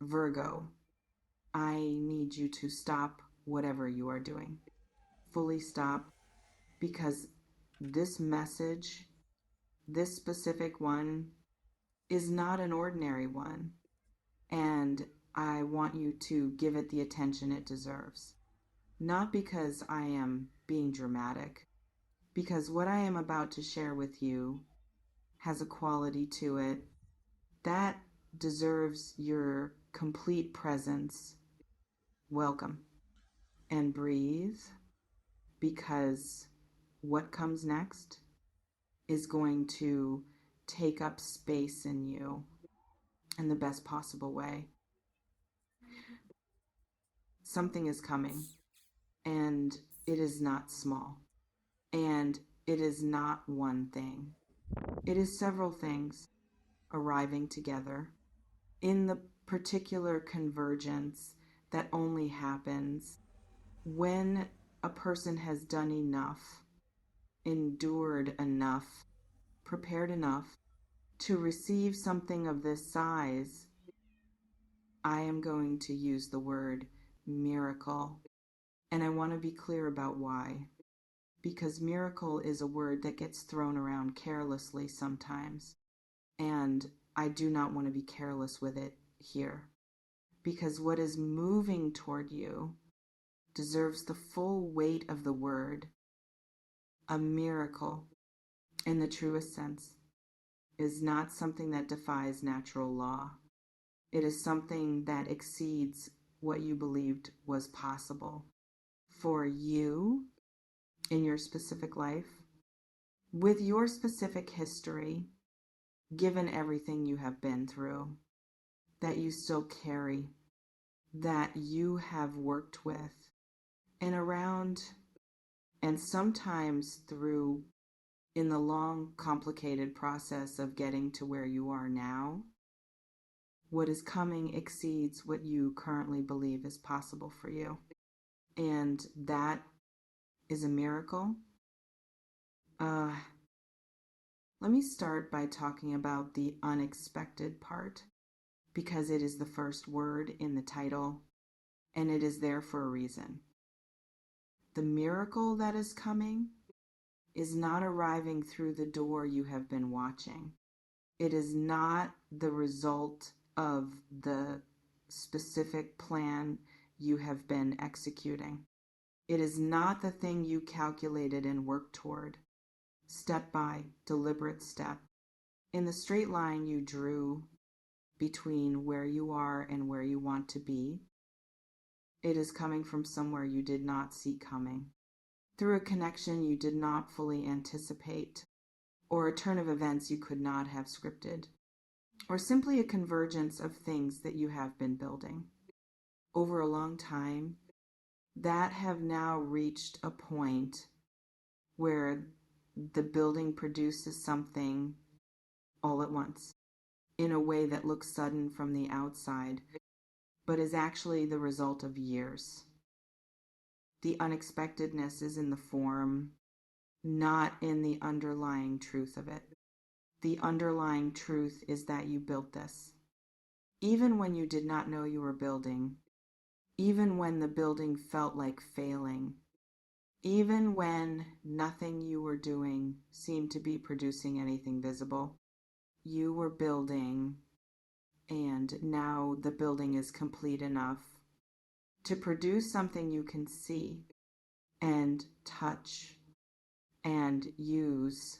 Virgo, I need you to stop whatever you are doing. Fully stop, because this message, this specific one, is not an ordinary one. And I want you to give it the attention it deserves. Not because I am being dramatic, because what I am about to share with you has a quality to it that deserves your complete presence. Welcome. And breathe, because what comes next is going to take up space in you in the best possible way. Something is coming, and it is not small, and it is not one thing. It is several things arriving together in the particular convergence that only happens when a person has done enough, endured enough, prepared enough to receive something of this size. I am going to use the word miracle, and I want to be clear about why. Because miracle is a word that gets thrown around carelessly sometimes, and I do not want to be careless with it here. Because what is moving toward you deserves the full weight of the word. A miracle, in the truest sense, is not something that defies natural law. It is something that exceeds what you believed was possible for you in your specific life, with your specific history, given everything you have been through, that you still carry, that you have worked with and around, and sometimes through in the long, complicated process of getting to where you are now. What is coming exceeds what you currently believe is possible for you. And that is a miracle. Let me start by talking about the unexpected part, because it is the first word in the title, and it is there for a reason. The miracle that is coming is not arriving through the door you have been watching. It is not the result of the specific plan you have been executing. It is not the thing you calculated and worked toward, step by deliberate step, in the straight line you drew between where you are and where you want to be. It is coming from somewhere you did not see coming, through a connection you did not fully anticipate, or a turn of events you could not have scripted, or simply a convergence of things that you have been building over a long time that have now reached a point where the building produces something all at once in a way that looks sudden from the outside, but is actually the result of years. The unexpectedness is in the form, not in the underlying truth of it. The underlying truth is that you built this. Even when you did not know you were building, even when the building felt like failing, even when nothing you were doing seemed to be producing anything visible, you were building, and now the building is complete enough to produce something you can see and touch and use.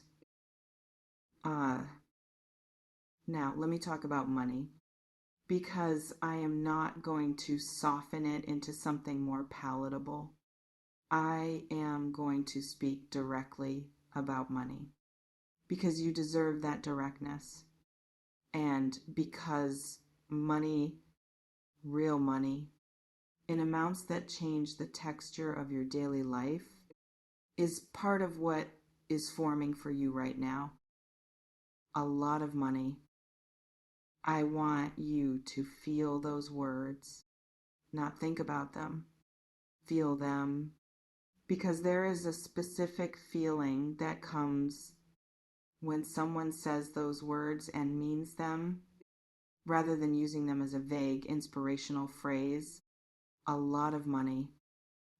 Now, let me talk about money, because I am not going to soften it into something more palatable. I am going to speak directly about money, because you deserve that directness, and because money, real money, in amounts that change the texture of your daily life, is part of what is forming for you right now. A lot of money. I want you to feel those words, not think about them. Feel them, because there is a specific feeling that comes when someone says those words and means them rather than using them as a vague inspirational phrase, a lot of money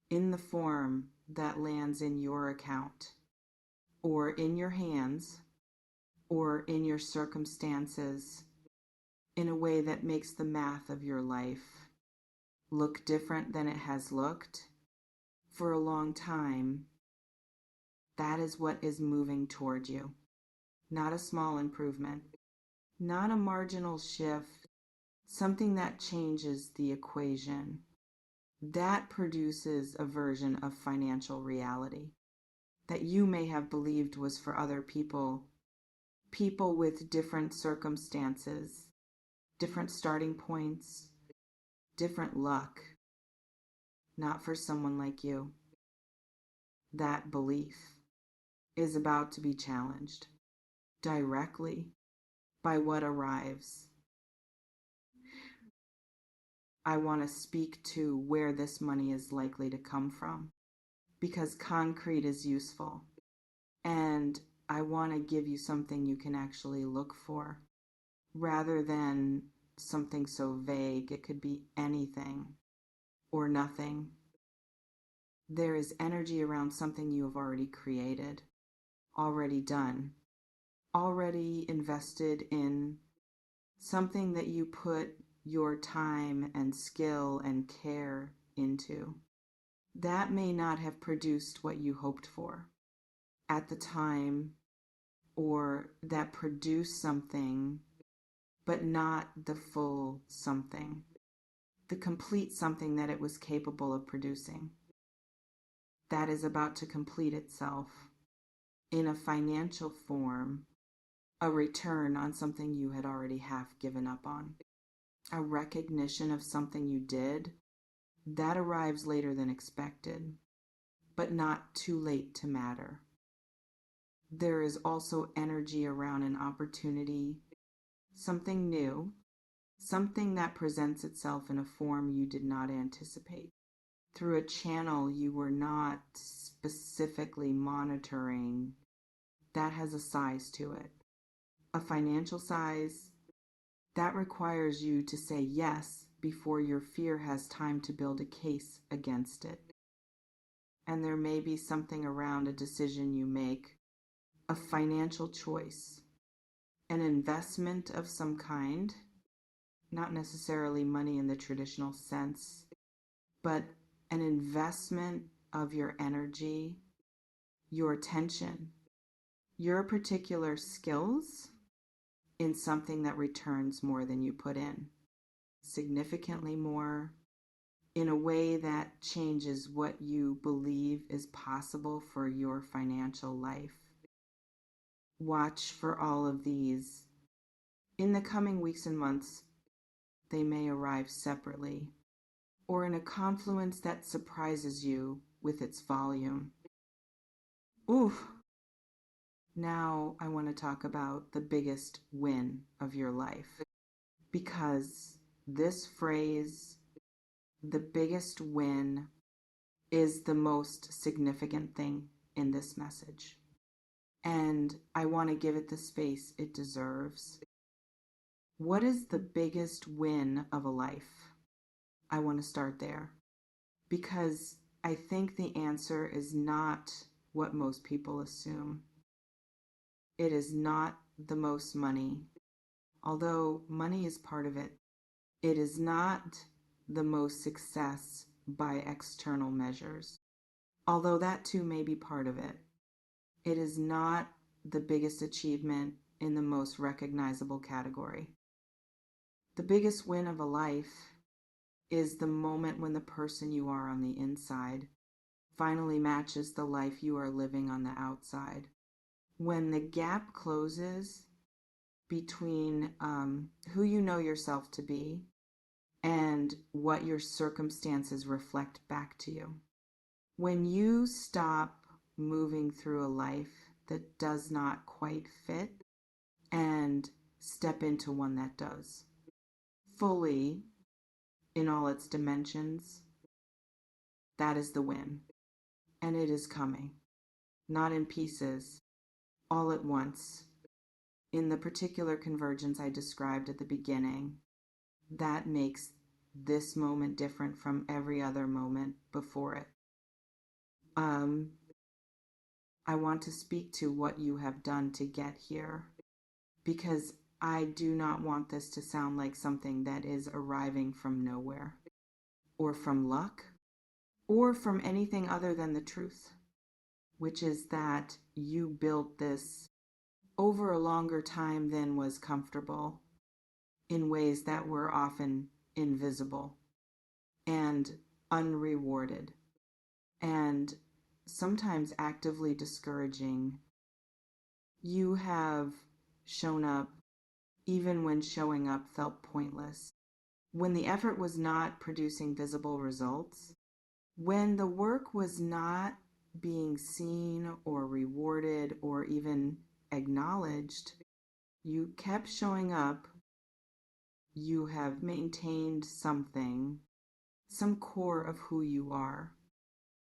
in the form that lands in your account or in your hands or in your circumstances in a way that makes the math of your life look different than it has looked for a long time. That is what is moving toward you. Not a small improvement, not a marginal shift, something that changes the equation. That produces a version of financial reality that you may have believed was for other people, people with different circumstances, different starting points, different luck, not for someone like you. That belief is about to be challenged directly by what arrives. I want to speak to where this money is likely to come from because concrete is useful, and I want to give you something you can actually look for rather than something so vague. It could be anything or nothing. There is energy around something you have already created, already done, already invested in, something that you put your time and skill and care into. That may not have produced what you hoped for at the time, or that produced something, but not the full something, the complete something that it was capable of producing. That is about to complete itself in a financial form, a return on something you had already half given up on, a recognition of something you did that arrives later than expected, but not too late to matter. There is also energy around an opportunity, something new, something that presents itself in a form you did not anticipate, through a channel you were not specifically monitoring. That has a size to it, a financial size that requires you to say yes before your fear has time to build a case against it. And there may be something around a decision you make, a financial choice, an investment of some kind, not necessarily money in the traditional sense, but an investment of your energy, your attention, your particular skills in something that returns more than you put in, significantly more, in a way that changes what you believe is possible for your financial life. Watch for all of these. In the coming weeks and months, they may arrive separately or in a confluence that surprises you with its volume. Ooh! Now I want to talk about the biggest win of your life, because this phrase, the biggest win, is the most significant thing in this message. And I want to give it the space it deserves. What is the biggest win of a life? I want to start there because I think the answer is not what most people assume. It is not the most money, although money is part of it. It is not the most success by external measures, although that too may be part of it. It is not the biggest achievement in the most recognizable category. The biggest win of a life is the moment when the person you are on the inside finally matches the life you are living on the outside. When the gap closes between who you know yourself to be and what your circumstances reflect back to you. When you stop moving through a life that does not quite fit and step into one that does, fully in all its dimensions, that is the win. And it is coming, not in pieces, all at once. in the particular convergence I described at the beginning, that makes this moment different from every other moment before it. I want to speak to what you have done to get here, because I do not want this to sound like something that is arriving from nowhere, or from luck, or from anything other than the truth, which is that you built this over a longer time than was comfortable, in ways that were often invisible and unrewarded, and sometimes actively discouraging. You have shown up even when showing up felt pointless, when the effort was not producing visible results, when the work was not being seen or rewarded or even acknowledged. You kept showing up. You have maintained something, some core of who you are,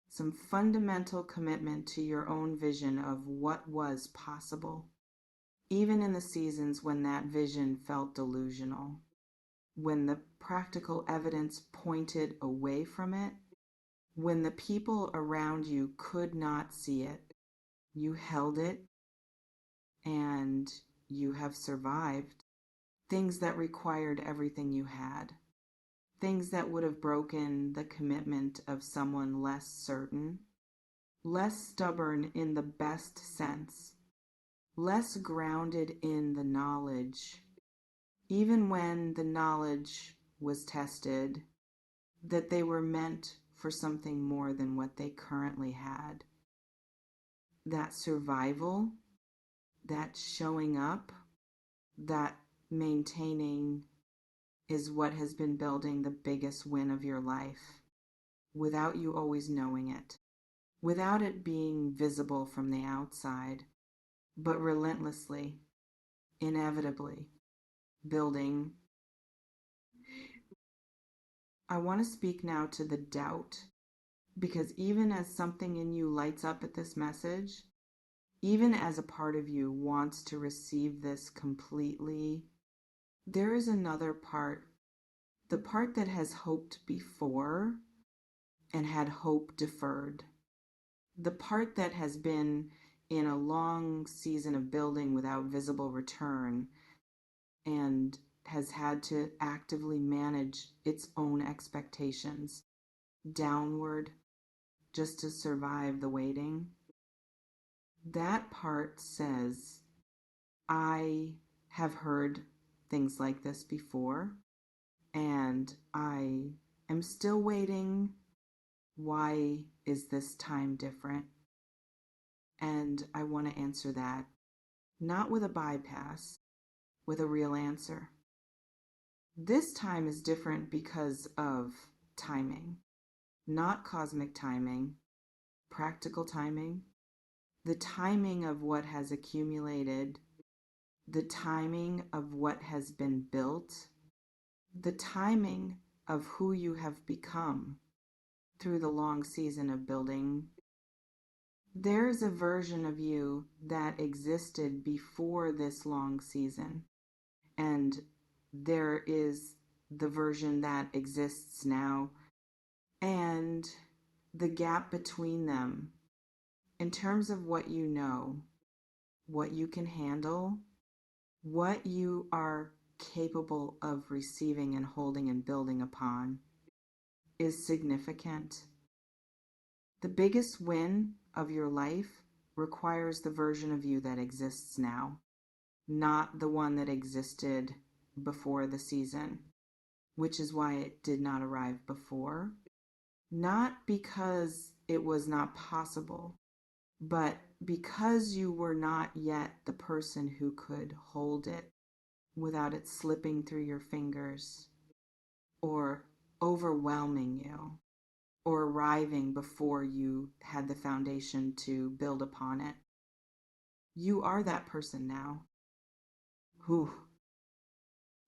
some fundamental commitment to your own vision of what was possible, even in the seasons when that vision felt delusional, when the practical evidence pointed away from it, when the people around you could not see it. You held it, and you have survived things that required everything you had, things that would have broken the commitment of someone less certain, less stubborn in the best sense, less grounded in the knowledge, even when the knowledge was tested, that they were meant for something more than what they currently had. That survival, that showing up, that maintaining is what has been building the biggest win of your life, without you always knowing it, without it being visible from the outside, but relentlessly, inevitably building. I want to speak now to the doubt, because even as something in you lights up at this message, even as a part of you wants to receive this completely, there is another part, the part that has hoped before and had hope deferred, the part that has been in a long season of building without visible return and has had to actively manage its own expectations downward just to survive the waiting. That part says, I have heard things like this before, and I am still waiting. Why is this time different? And I want to answer that, not with a bypass, with a real answer. This time is different because of timing, not cosmic timing, practical timing, the timing of what has accumulated, the timing of what has been built, the timing of who you have become through the long season of building. There is a version of you that existed before this long season, and there is the version that exists now, and the gap between them, in terms of what you know, what you can handle, what you are capable of receiving and holding and building upon, is significant. The biggest win of your life requires the version of you that exists now, not the one that existed before the season, which is why it did not arrive before. Not because it was not possible, but because you were not yet the person who could hold it without it slipping through your fingers or overwhelming you or arriving before you had the foundation to build upon it. You are that person now. Whew.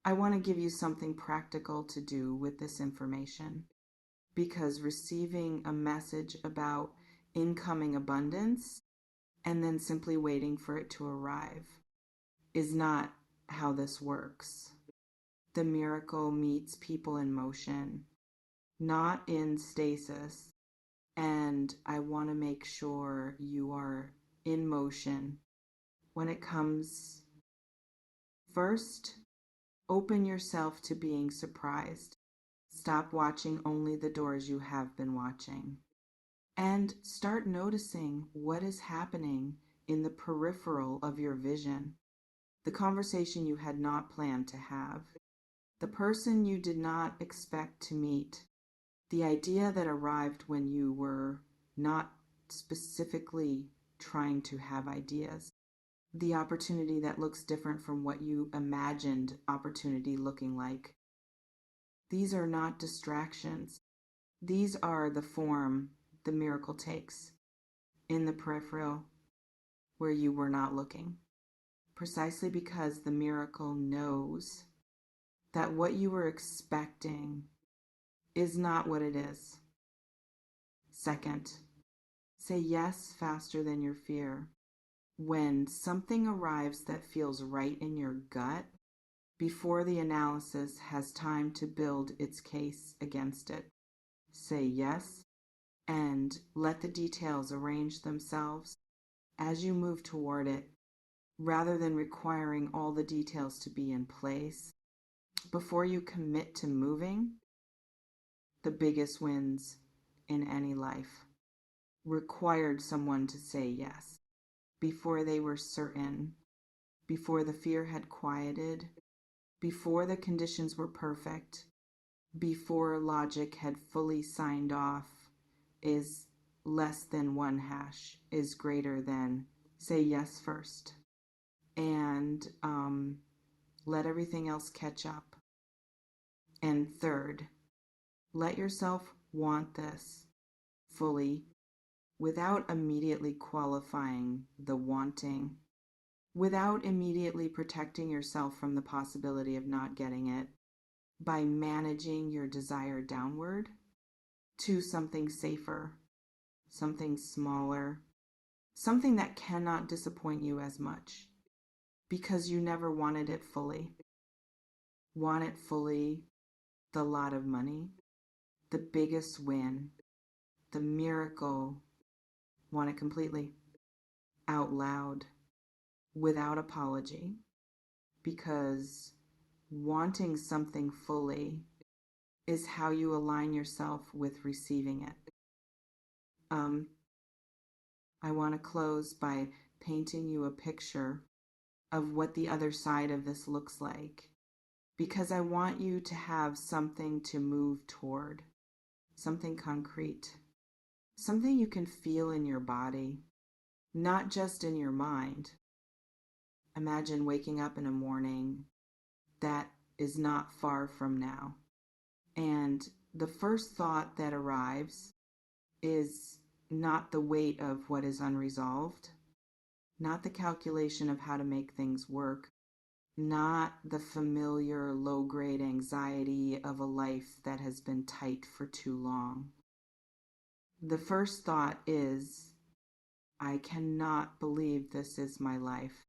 I want to give you something practical to do with this information, because receiving a message about incoming abundance and then simply waiting for it to arrive is not how this works. The miracle meets people in motion, not in stasis. And I want to make sure you are in motion when it comes. First, open yourself to being surprised. Stop watching only the doors you have been watching. And start noticing what is happening in the peripheral of your vision, the conversation you had not planned to have, the person you did not expect to meet, the idea that arrived when you were not specifically trying to have ideas, the opportunity that looks different from what you imagined opportunity looking like. These are not distractions. These are the form the miracle takes in the peripheral where you were not looking. Precisely because the miracle knows that what you were expecting is not what it is. Second, say yes faster than your fear. When something arrives that feels right in your gut, before the analysis has time to build its case against it, say yes and let the details arrange themselves as you move toward it, rather than requiring all the details to be in place. Before you commit to moving, the biggest wins in any life required someone to say yes before they were certain, before the fear had quieted, before the conditions were perfect, before logic had fully signed off. Is less than one hash is greater than. Say yes first and let everything else catch up. And third, let yourself want this fully without immediately qualifying the wanting, without immediately protecting yourself from the possibility of not getting it by managing your desire downward to something safer, something smaller, something that cannot disappoint you as much because you never wanted it fully. Want it fully, the lot of money, the biggest win, the miracle. Want it completely, out loud, without apology, because wanting something fully is how you align yourself with receiving it. I want to close by painting you a picture of what the other side of this looks like, because I want you to have something to move toward, something concrete, something you can feel in your body, not just in your mind. Imagine waking up in a morning that is not far from now, and the first thought that arrives is not the weight of what is unresolved, not the calculation of how to make things work, not the familiar low-grade anxiety of a life that has been tight for too long. The first thought is, I cannot believe this is my life.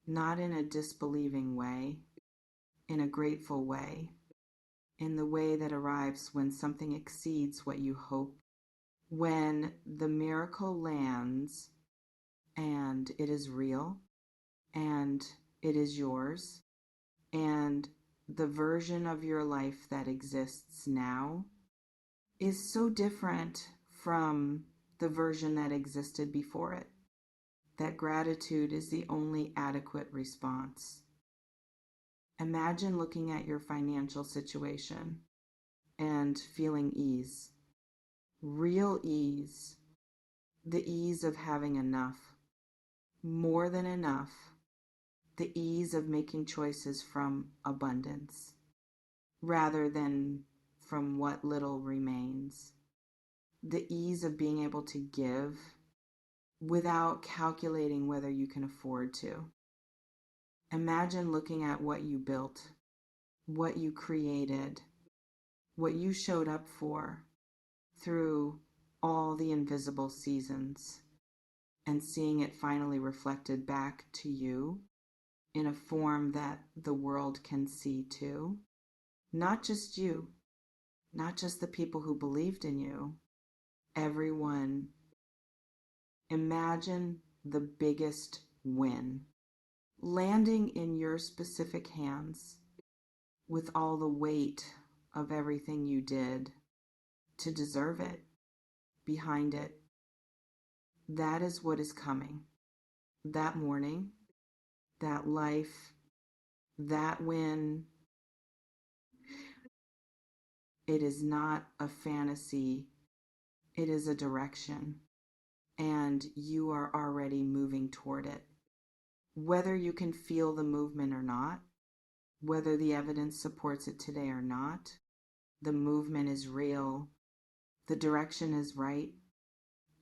Not in a disbelieving way, in a grateful way, in the way that arrives when something exceeds what you hope, when the miracle lands and it is real and it is yours, and the version of your life that exists now is so different from the version that existed before it, that gratitude is the only adequate response. Imagine looking at your financial situation and feeling ease, real ease, the ease of having enough, more than enough, the ease of making choices from abundance rather than from what little remains, the ease of being able to give without calculating whether you can afford to. Imagine looking at what you built, what you created, what you showed up for through all the invisible seasons, and seeing it finally reflected back to you in a form that the world can see too. Not just you, not just the people who believed in you, everyone. Imagine the biggest win landing in your specific hands with all the weight of everything you did to deserve it behind it. That is what is coming. That morning, that life, that win. It is not a fantasy, it is a direction, and you are already moving toward it. Whether you can feel the movement or not, whether the evidence supports it today or not, the movement is real, the direction is right,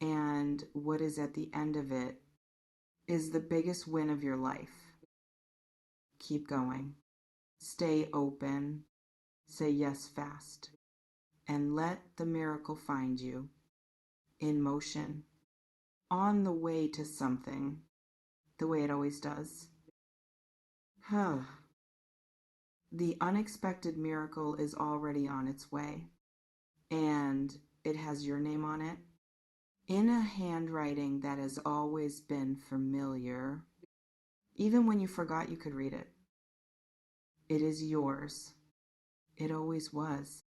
and what is at the end of it is the biggest win of your life. Keep going. Stay open. Say yes fast. And let the miracle find you in motion, on the way to something, the way it always does. The unexpected miracle is already on its way, and it has your name on it in a handwriting that has always been familiar, even when you forgot you could read it. It is yours. It always was.